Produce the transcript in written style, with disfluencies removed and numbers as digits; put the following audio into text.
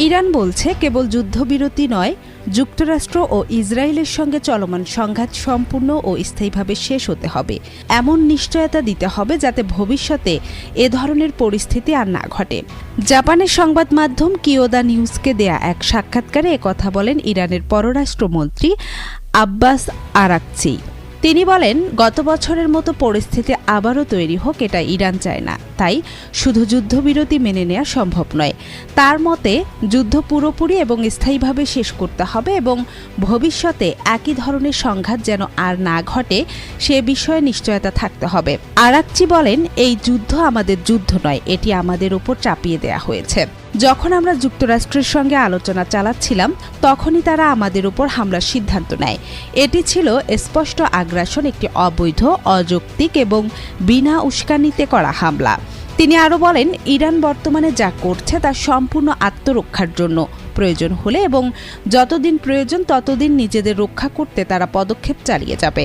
Iran বলছে কেবল যুদ্ধবিরতি নয়, যুক্তরাষ্ট্র ও ইসরায়েলের সঙ্গে চলমান সংঘাত সম্পূর্ণ ও স্থায়ীভাবে শেষ হতে হবে। এমন নিশ্চয়তা দিতে হবে যাতে ভবিষ্যতে এ ধরনের পরিস্থিতি আর না ঘটে। জাপানের সংবাদ মাধ্যম কিয়োদা নিউজকে দেয়া এক সাক্ষাৎকারে একথা বলেন ইরানের পররাষ্ট্রমন্ত্রী আব্বাস আরাকচি। তিনি বলেন, গত বছরের মতো পরিস্থিতি আবারও তৈরি হোক এটা ইরান চায় না, তাই শুধু যুদ্ধবিরতি মেনে নেওয়া সম্ভব নয়। তার মতে যুদ্ধ পুরোপুরি এবং স্থায়ীভাবে শেষ করতে হবে এবং ভবিষ্যতে একই ধরনের সংঘাত যেন আর না ঘটে সে বিষয়ে নিশ্চয়তা থাকতে হবে। আরাকচি বলেন, এই যুদ্ধ আমাদের যুদ্ধ নয়, এটি আমাদের উপর চাপিয়ে দেয়া হয়েছে। যখন আমরা যুক্তরাষ্ট্রের সঙ্গে আলোচনা চালাচ্ছিলাম তখনই তারা আমাদের উপর হামলার সিদ্ধান্ত নেয়। এটি ছিল স্পষ্ট আগ্রাসন, একটি অবৈধ, অযৌক্তিক এবং বিনা উস্কানিতে করা হামলা। তিনি আরও বলেন, ইরান বর্তমানে যা করছে তা সম্পূর্ণ আত্মরক্ষার জন্য, প্রয়োজন হলে এবং যতদিন প্রয়োজন ততদিন নিজেদের রক্ষা করতে তারা পদক্ষেপ চালিয়ে যাবে।